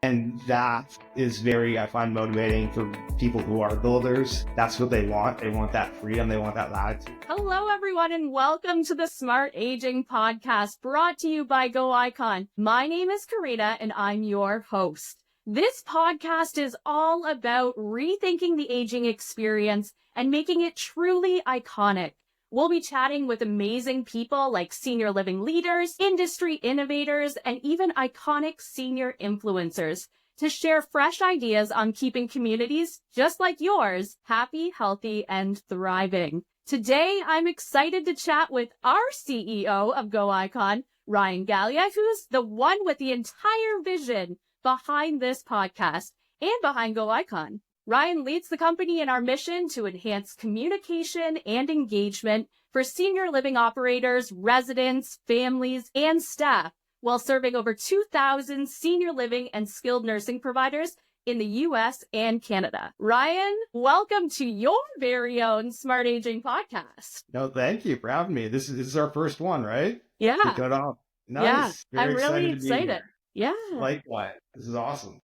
And that is very, I find, motivating for people who are builders. That's what they want. They want that freedom. They want that latitude. Hello, everyone, and welcome to the Smart Aging Podcast, brought to you by GoIcon. My name is Karina, and I'm your host. This podcast is all about rethinking the aging experience and making it truly iconic. We'll be chatting with amazing people like senior living leaders, industry innovators, and even iconic senior influencers to share fresh ideas on keeping communities just like yours happy, healthy, and thriving. Today, I'm excited to chat with our CEO of GoIcon, Ryan Galea, who's the one with the entire vision behind this podcast and behind GoIcon. Ryan leads the company in our mission to enhance communication and engagement for senior living operators, residents, families, and staff, while serving over 2,000 senior living and skilled nursing providers in the U.S. and Canada. Ryan, welcome to your very own Smart Aging Podcast. No, thank you for having me. This is our first one, right? Yeah. To cut off. Nice. Yeah, I'm really excited. To be here. Yeah. Likewise. This is awesome.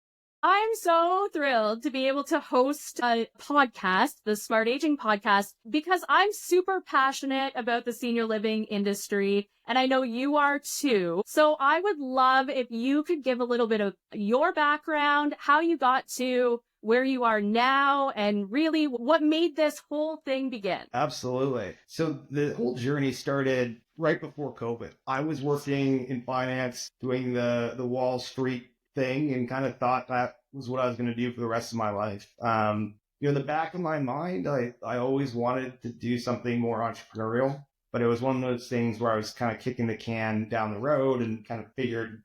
I'm so thrilled to be able to host a podcast, the Smart Aging Podcast, because I'm super passionate about the senior living industry, and I know you are too. So I would love if you could give a little bit of your background, how you got to where you are now, and really what made this whole thing begin. Absolutely. So the whole journey started right before COVID. I was working in finance, doing the Wall Street thing, and kind of thought that was what I was going to do for the rest of my life. In the back of my mind, I always wanted to do something more entrepreneurial, but it was one of those things where I was kind of kicking the can down the road and kind of figured,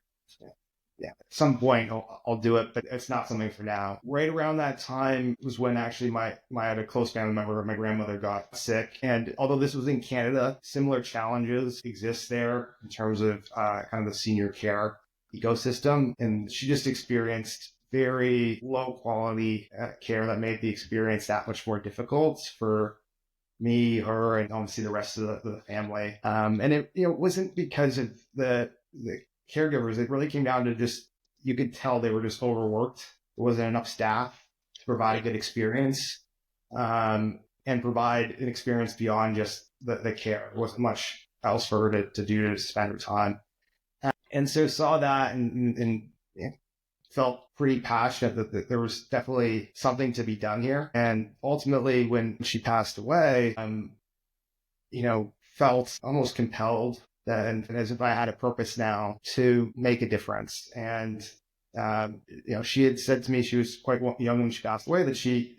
at some point I'll do it, but it's not something for now. Right around that time was when actually I had a close family member, my grandmother, got sick. And although this was in Canada, similar challenges exist there in terms of kind of the senior care ecosystem. And she just experienced very low quality care that made the experience that much more difficult for me, her, and obviously the rest of the family. And it wasn't because of the caregivers. It really came down to just, you could tell they were just overworked. There wasn't enough staff to provide a good experience and provide an experience beyond just the care. There wasn't much else for her to do to spend her time. And so saw that and felt pretty passionate that there was definitely something to be done here. And ultimately, when she passed away, felt almost compelled that, and as if I had a purpose now to make a difference. And, she had said to me, she was quite young when she passed away, that she,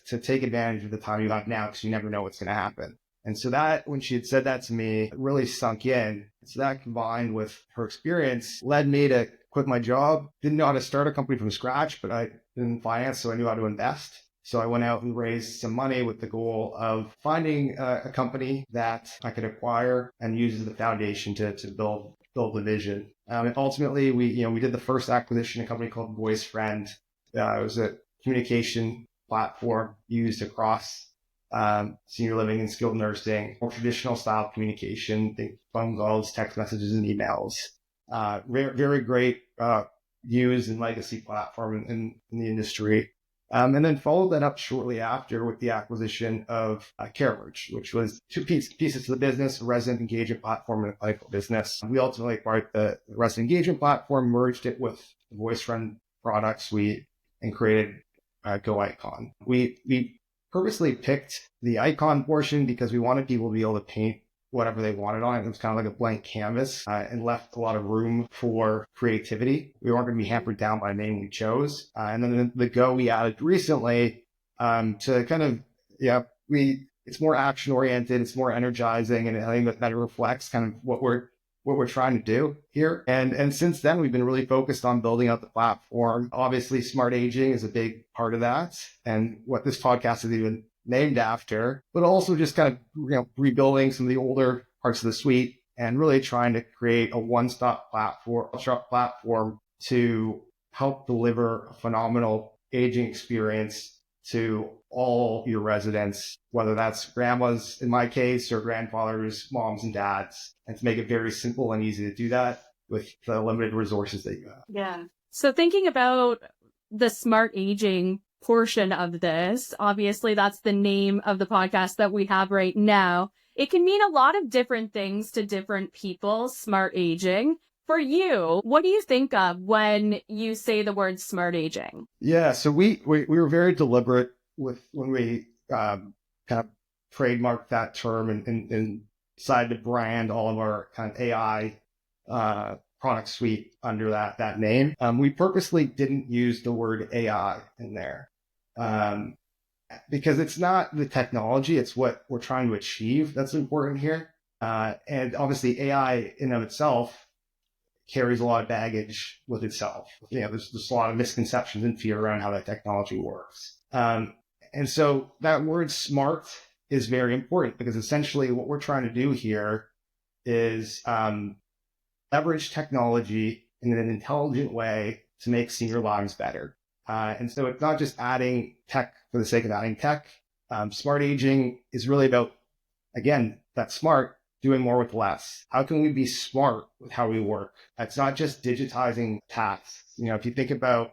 to take advantage of the time you have now, because you never know what's going to happen. And so that, when she had said that to me, it really sunk in. So that, combined with her experience, led me to quit my job. Didn't know how to start a company from scratch, but I didn't finance, so I knew how to invest. So I went out and raised some money with the goal of finding a company that I could acquire and use as the foundation to build the vision. And ultimately, we did the first acquisition, a company called VoiceFriend. It was a communication platform used across senior living and skilled nursing, more traditional style communication, think phone calls, text messages, and emails. Very, very great used and legacy platform in the industry. And then followed that up shortly after with the acquisition of CareMerge, which was two pieces of the business, a resident engagement platform and a clinical business. We ultimately acquired the resident engagement platform, merged it with the VoiceFriend product suite, and created GoIcon. We purposely picked the icon portion because we wanted people to be able to paint whatever they wanted on it. It was kind of like a blank canvas and left a lot of room for creativity. We weren't going to be hampered down by the name we chose. And then the Go we added recently to kind of, it's more action oriented, it's more energizing, and I think that reflects kind of what we're trying to do here. And since then, we've been really focused on building out the platform. Obviously, smart aging is a big part of that, and what this podcast is even named after, but also just kind of rebuilding some of the older parts of the suite and really trying to create a one-stop platform to help deliver a phenomenal aging experience to all your residents, whether that's grandmas in my case or grandfathers, moms and dads, and to make it very simple and easy to do that with the limited resources that you have. Yeah. So thinking about the smart aging portion of this, obviously that's the name of the podcast that we have right now. It can mean a lot of different things to different people, smart aging. For you, what do you think of when you say the word smart aging? Yeah, so we were very deliberate with when we kind of trademarked that term and decided to brand all of our kind of AI product suite under that name. We purposely didn't use the word AI in there um, because it's not the technology; it's what we're trying to achieve that's important here. And obviously, AI in of itself carries a lot of baggage with itself. There's a lot of misconceptions and fear around how that technology works. And so that word smart is very important because essentially what we're trying to do here is leverage technology in an intelligent way to make senior lives better. And so it's not just adding tech for the sake of adding tech. Smart aging is really about, again, that smart, doing more with less. How can we be smart with how we work? It's not just digitizing tasks. If you think about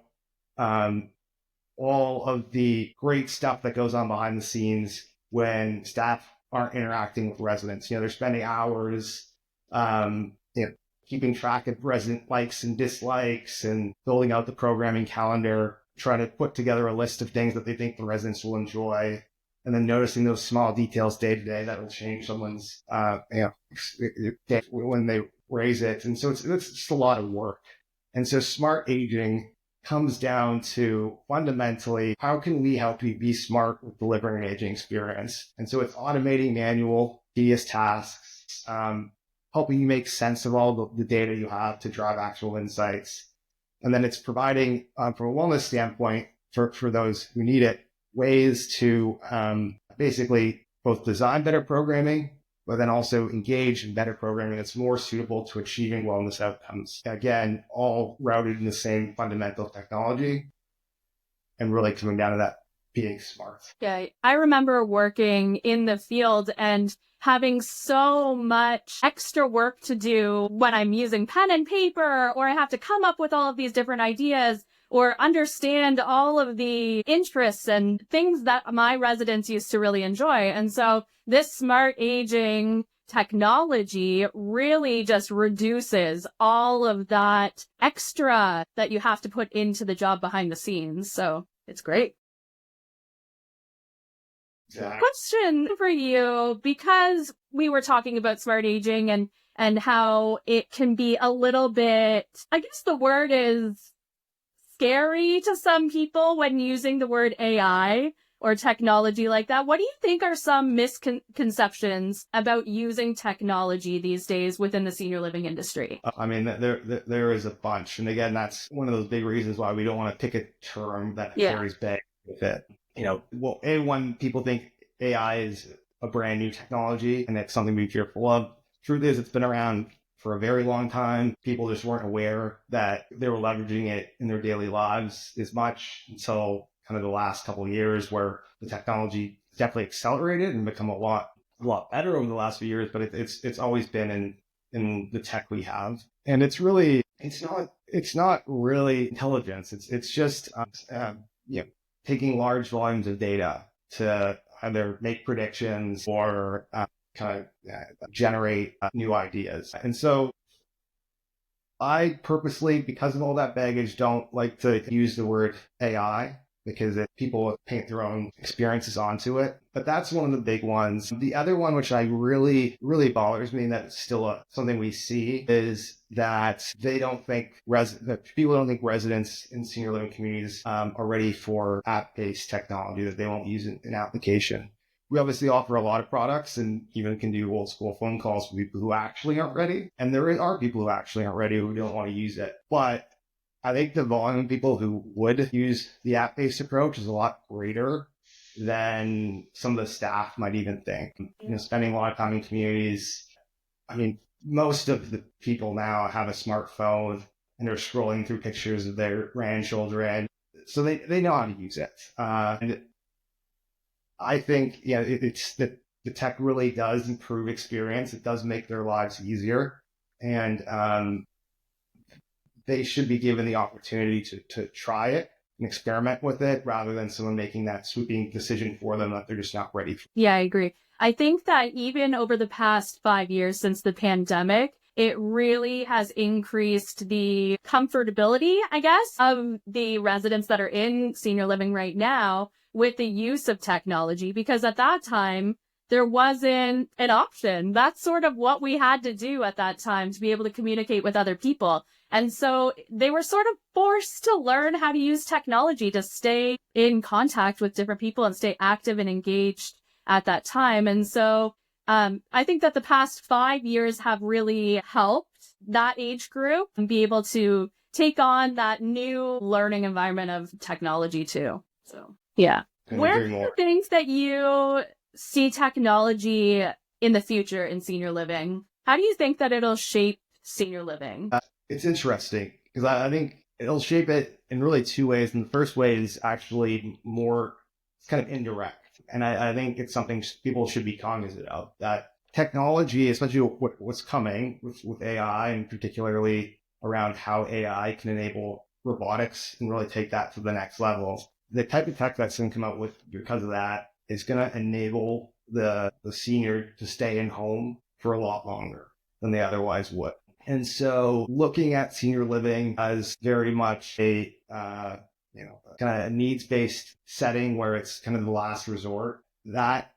all of the great stuff that goes on behind the scenes when staff aren't interacting with residents, they're spending hours, keeping track of resident likes and dislikes and building out the programming calendar, trying to put together a list of things that they think the residents will enjoy, and then noticing those small details day to day that will change someone's day when they raise it. And so it's just a lot of work. And so smart aging comes down to fundamentally, how can we help you be smart with delivering an aging experience? And so it's automating manual, tedious tasks, helping you make sense of all the data you have to drive actual insights. And then it's providing, from a wellness standpoint, for those who need it, ways to basically both design better programming, but then also engage in better programming that's more suitable to achieving wellness outcomes. Again, all routed in the same fundamental technology and really coming down to that being smart. Yeah, I remember working in the field and having so much extra work to do when I'm using pen and paper, or I have to come up with all of these different ideas or understand all of the interests and things that my residents used to really enjoy. And so this smart aging technology really just reduces all of that extra that you have to put into the job behind the scenes. So it's great. Exactly. Question for you, because we were talking about smart aging and how it can be a little bit, I guess the word is scary to some people when using the word AI or technology like that. What do you think are some misconceptions about using technology these days within the senior living industry? I mean, there is a bunch. And again, that's one of those big reasons why we don't want to pick a term that carries baggage with it. When people think AI is a brand new technology and it's something to be fearful of, truth is it's been around for a very long time. People just weren't aware that they were leveraging it in their daily lives as much until kind of the last couple of years, where the technology definitely accelerated and become a lot better over the last few years. But it's always been in the tech we have, and it's not really intelligence. It's just taking large volumes of data to either make predictions or generate new ideas. And so I purposely, because of all that baggage, don't like to use the word AI because people paint their own experiences onto it. But that's one of the big ones. The other one, which I really, really bothers me, and that's still something we see, is that they don't think that people don't think residents in senior living communities are ready for app-based technology, that they won't use an application. We obviously offer a lot of products and even can do old school phone calls with people who actually aren't ready. And there are people who actually aren't ready who don't want to use it. But I think the volume of people who would use the app-based approach is a lot greater than some of the staff might even think. Spending a lot of time in communities. I mean, most of the people now have a smartphone and they're scrolling through pictures of their grandchildren. So they know how to use it. And I think, it's that the tech really does improve experience. It does make their lives easier. And they should be given the opportunity to try it and experiment with it rather than someone making that sweeping decision for them that they're just not ready for. Yeah, I agree. I think that even over the past 5 years since the pandemic, it really has increased the comfortability, I guess, of the residents that are in senior living right now with the use of technology, because at that time, there wasn't an option. That's sort of what we had to do at that time to be able to communicate with other people. And so they were sort of forced to learn how to use technology to stay in contact with different people and stay active and engaged at that time. And so I think that the past 5 years have really helped that age group and be able to take on that new learning environment of technology too. So, yeah. Where do you think that you see technology in the future in senior living? How do you think that it'll shape senior living? It's interesting because I think it'll shape it in really two ways. And the first way is actually more kind of indirect. And I think it's something people should be cognizant of, that technology, especially what's coming with AI, and particularly around how AI can enable robotics and really take that to the next level. The type of tech that's going to come out with because of that is going to enable the senior to stay in home for a lot longer than they otherwise would. And so looking at senior living as very much a kind of needs-based setting where it's kind of the last resort, that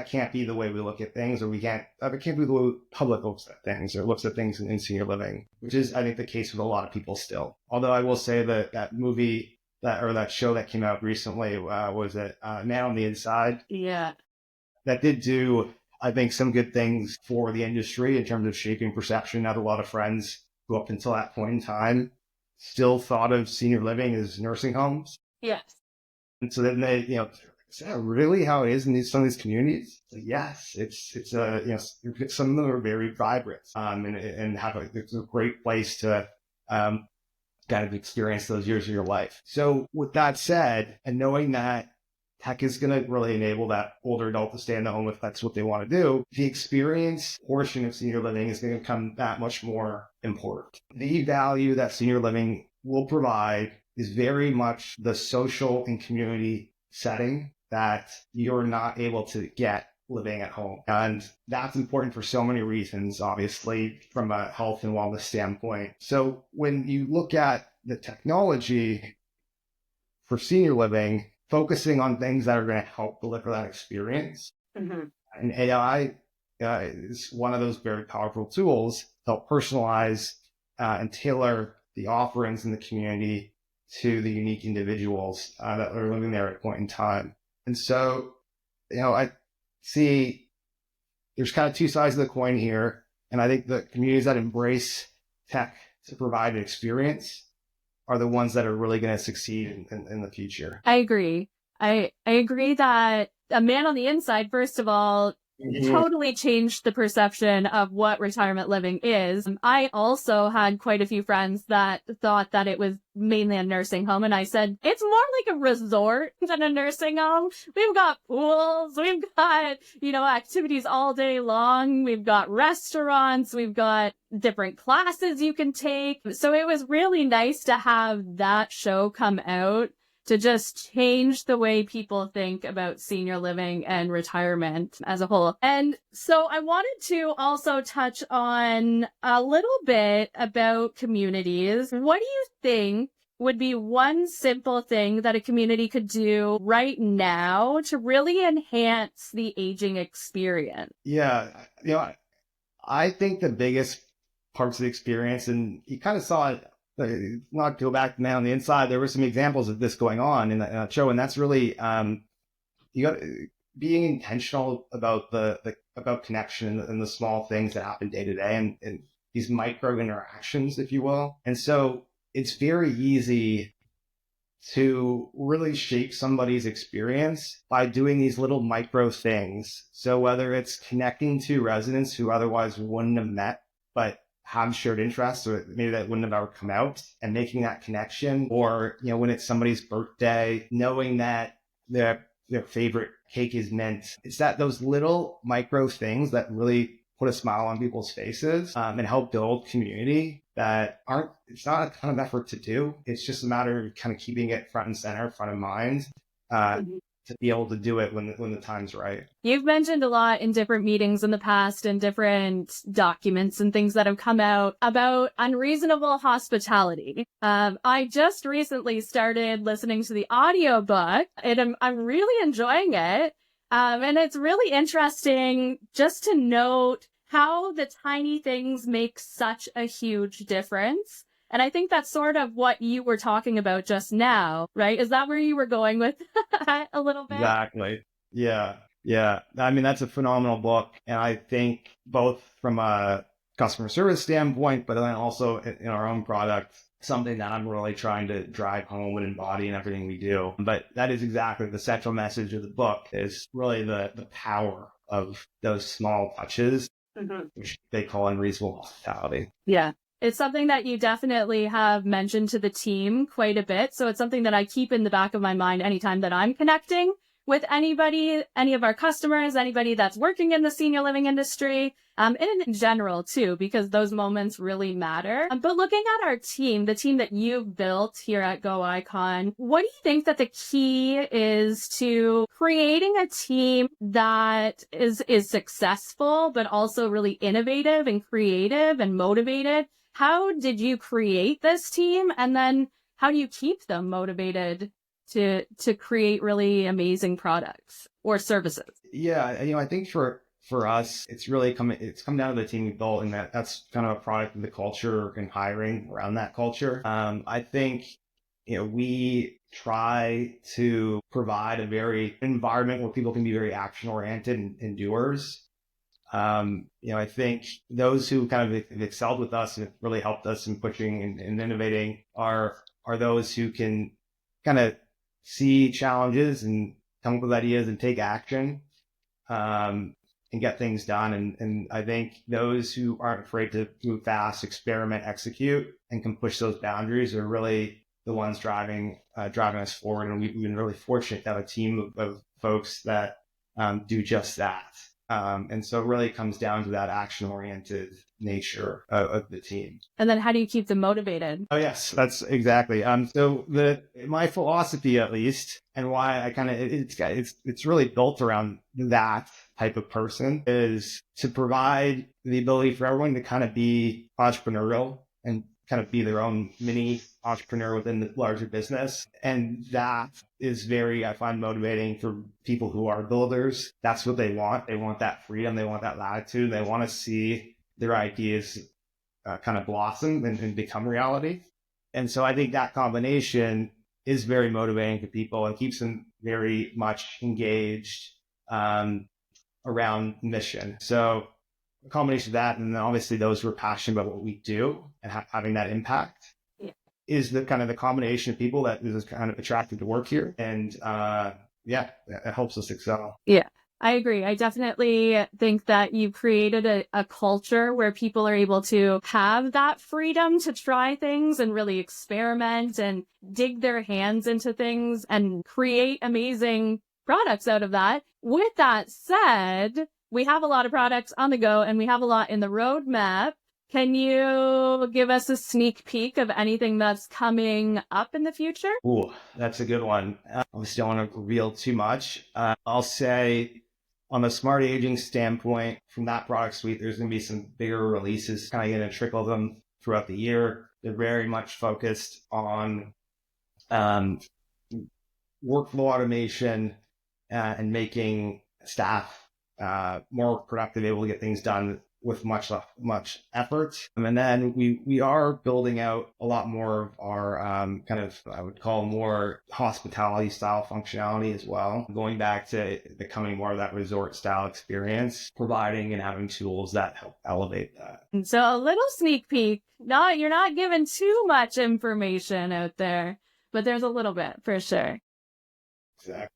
can't be the way we look at things, or that can't be the way the public looks at things or looks at things in senior living, which is, I think, the case with a lot of people still. Although I will say that movie that show that came out recently, was it Man on the Inside? Yeah. That did do, I think, some good things for the industry in terms of shaping perception. I had a lot of friends who up until that point in time still thought of senior living as nursing homes. Yes. And so then they, is that really how it is in some of these communities? Like, yes, it's some of them are very vibrant, and it's a great place to, kind of experience those years of your life. So with that said, and knowing that tech is going to really enable that older adult to stay in the home if that's what they want to do, the experience portion of senior living is going to become that much more important. The value that senior living will provide is very much the social and community setting that you're not able to get living at home. And that's important for so many reasons, obviously, from a health and wellness standpoint. So when you look at the technology for senior living, focusing on things that are going to help deliver that experience. Mm-hmm. And AI is one of those very powerful tools to help personalize and tailor the offerings in the community to the unique individuals that are living there at a point in time. And so, I see there's kind of two sides of the coin here. And I think the communities that embrace tech to provide an experience are the ones that are really going to succeed in the future. I agree. I agree that a Man on the Inside, first of all, totally changed the perception of what retirement living is. I also had quite a few friends that thought that it was mainly a nursing home. And I said, it's more like a resort than a nursing home. We've got pools. We've got, activities all day long. We've got restaurants. We've got different classes you can take. So it was really nice to have that show come out to just change the way people think about senior living and retirement as a whole. And so I wanted to also touch on a little bit about communities. What do you think would be one simple thing that a community could do right now to really enhance the aging experience? Yeah, I think the biggest parts of the experience, and you kind of saw it, not go back now on the inside, there were some examples of this going on in that show, and that's really you got being intentional about about connection and the small things that happen day to day, and these micro interactions, if you will. And so it's very easy to really shape somebody's experience by doing these little micro things. So whether it's connecting to residents who otherwise wouldn't have met, but have shared interests, or maybe that wouldn't have ever come out, and making that connection, or, when it's somebody's birthday, knowing that their favorite cake is mint. It's those little micro things that really put a smile on people's faces, and help build community that it's not a ton of effort to do. It's just a matter of kind of keeping it front and center, front of mind, to be able to do it when the time's right. You've mentioned a lot in different meetings in the past and different documents and things that have come out about unreasonable hospitality. I just recently started listening to the audiobook and I'm really enjoying it. And it's really interesting just to note how the tiny things make such a huge difference. And I think that's sort of what you were talking about just now, right? Is that where you were going with a little bit? Exactly. Yeah. Yeah. I mean, that's a phenomenal book. And I think both from a customer service standpoint, but then also in our own product, something that I'm really trying to drive home and embody in everything we do. But that is exactly the central message of the book, is really the power of those small touches, which they call unreasonable hospitality. Yeah. It's something that you definitely have mentioned to the team quite a bit. So it's something that I keep in the back of my mind anytime that I'm connecting with anybody, any of our customers, anybody that's working in the senior living industry, and in general too, because those moments really matter. But looking at our team, the team that you've built here at GoIcon, what do you think that the key is to creating a team that is successful, but also really innovative and creative and motivated? How did you create this team? And then how do you keep them motivated to create really amazing products or services? Yeah, I think for us, it's come down to the team we built, and that's kind of a product of the culture and hiring around that culture. I think, we try to provide a very environment where people can be very action oriented and doers. I think those who kind of have excelled with us and really helped us in pushing and innovating are those who can kind of see challenges and come up with ideas and take action, and get things done. And I think those who aren't afraid to move fast, experiment, execute, and can push those boundaries are really the ones driving us forward. And we've been really fortunate to have a team of folks that do just that. And so it really comes down to that action-oriented nature of the team. And then how do you keep them motivated? Oh, yes, that's exactly. So my philosophy, at least, and why I kind of, it's really built around that type of person, is to provide the ability for everyone to kind of be entrepreneurial and kind of be their own mini entrepreneur within the larger business. And that is I find motivating for people who are builders. That's what they want. They want that freedom. They want that latitude. They want to see their ideas kind of blossom and become reality. And so I think that combination is very motivating to people and keeps them very much engaged around mission. So a combination of that, and then obviously those who are passionate about what we do and having that impact, is the kind of the combination of people that is kind of attracted to work here. And it helps us excel. Yeah, I agree. I definitely think that you've created a culture where people are able to have that freedom to try things and really experiment and dig their hands into things and create amazing products out of that. With that said, we have a lot of products on the go and we have a lot in the roadmap. Can you give us a sneak peek of anything that's coming up in the future? Ooh, that's a good one. Obviously, I don't want to reveal too much. I'll say on the smart aging standpoint, from that product suite, there's going to be some bigger releases, kind of going to trickle them throughout the year. They're very much focused on workflow automation and making staff more productive, able to get things done with much effort. And then we are building out a lot more of our kind of, I would call, more hospitality style functionality as well, going back to becoming more of that resort style experience, providing and having tools that help elevate that. And so a little sneak peek. No, you're not giving too much information out there, but there's a little bit for sure. Exactly.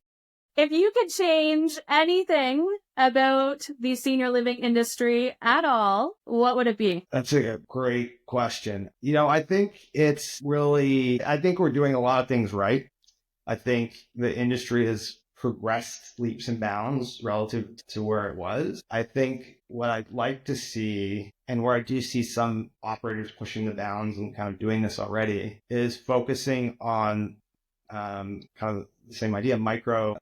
If you could change anything about the senior living industry at all, what would it be? That's a great question. I think I think we're doing a lot of things right. I think the industry has progressed leaps and bounds relative to where it was. I think what I'd like to see, and where I do see some operators pushing the bounds and kind of doing this already, is focusing on kind of the same idea, the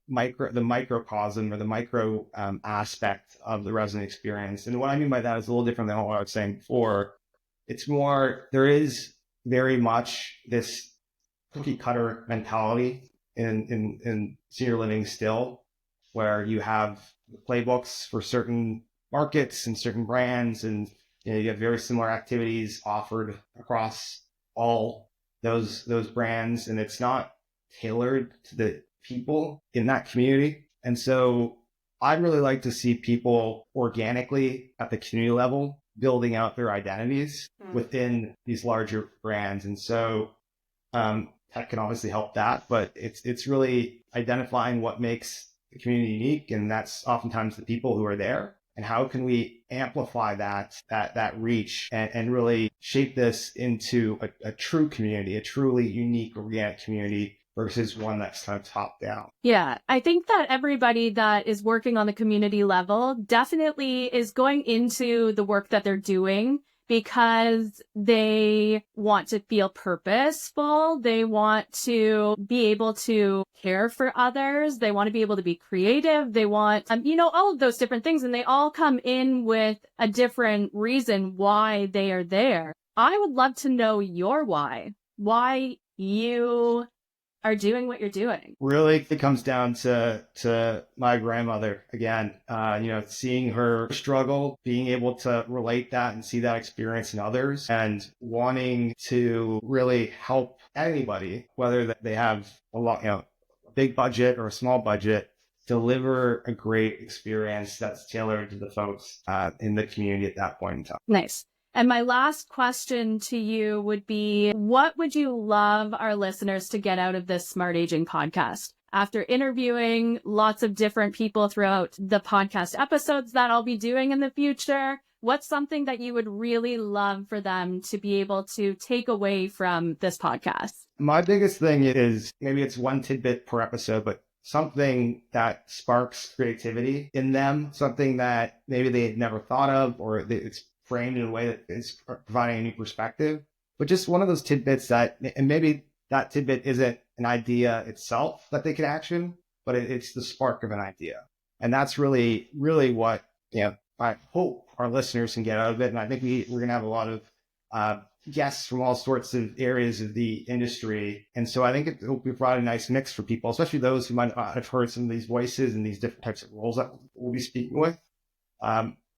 microcosm or the micro aspect of the resident experience. And what I mean by that is a little different than what I was saying before. It's more, there is very much this cookie cutter mentality in senior living still, where you have playbooks for certain markets and certain brands, and you have very similar activities offered across all those brands, and it's not tailored to the people in that community. And so I'd really like to see people organically at the community level building out their identities within these larger brands. And so tech can obviously help that, but it's really identifying what makes the community unique, and that's oftentimes the people who are there. And how can we amplify that reach and really shape this into a true community, a truly unique organic community, versus one that's kind of top down. Yeah, I think that everybody that is working on the community level definitely is going into the work that they're doing because they want to feel purposeful. They want to be able to care for others. They want to be able to be creative. They want, all of those different things. And they all come in with a different reason why they are there. I would love to know your why you are doing what you're doing. Really, it comes down to my grandmother again. Seeing her struggle, being able to relate that and see that experience in others, and wanting to really help anybody, whether they have a big budget or a small budget, deliver a great experience that's tailored to the folks in the community at that point in time. Nice. And my last question to you would be, what would you love our listeners to get out of this Smart Aging podcast? After interviewing lots of different people throughout the podcast episodes that I'll be doing in the future, what's something that you would really love for them to be able to take away from this podcast? My biggest thing is, maybe it's one tidbit per episode, but something that sparks creativity in them, something that maybe they had never thought of, or it's framed in a way that is providing a new perspective. But just one of those tidbits and maybe that tidbit isn't an idea itself that they can action, but it's the spark of an idea. And that's really, really what, I hope our listeners can get out of it. And I think we're going to have a lot of guests from all sorts of areas of the industry. And so I think it will provide a nice mix for people, especially those who might not have heard some of these voices and these different types of roles that we'll be speaking with.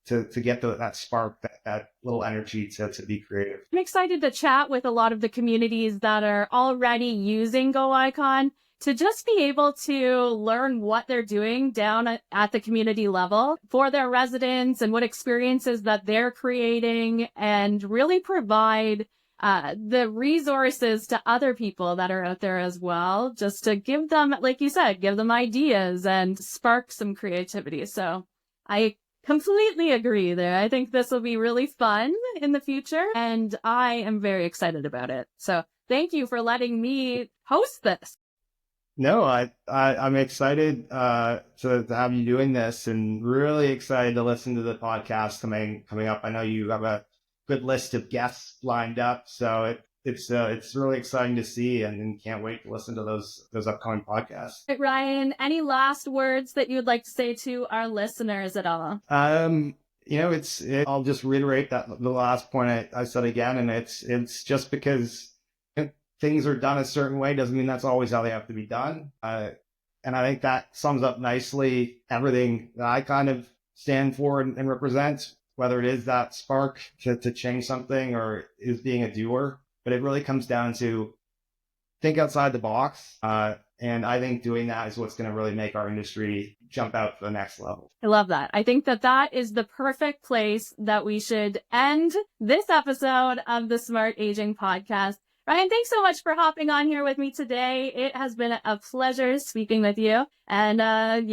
To get that spark, that little energy to be creative. I'm excited to chat with a lot of the communities that are already using GoIcon to just be able to learn what they're doing down at the community level for their residents and what experiences that they're creating, and really provide the resources to other people that are out there as well, just to give them, like you said, give them ideas and spark some creativity. So I completely agree there. I think this will be really fun in the future, and I am very excited about it. So thank you for letting me host this. No, I'm excited to have you doing this, and really excited to listen to the podcast coming up. I know you have a good list of guests lined up, so it's really exciting to see, and can't wait to listen to those upcoming podcasts. Ryan, any last words that you would like to say to our listeners at all? I'll just reiterate that the last point I said again, and it's just because things are done a certain way doesn't mean that's always how they have to be done. And I think that sums up nicely everything that I kind of stand for and represent, whether it is that spark to change something or is being a doer. But it really comes down to think outside the box. And I think doing that is what's going to really make our industry jump out to the next level. I love that. I think that is the perfect place that we should end this episode of the Smart Aging podcast. Ryan, thanks so much for hopping on here with me today. It has been a pleasure speaking with you. And I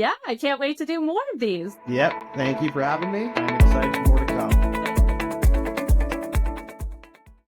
can't wait to do more of these. Yep. Thank you for having me. I'm excited for more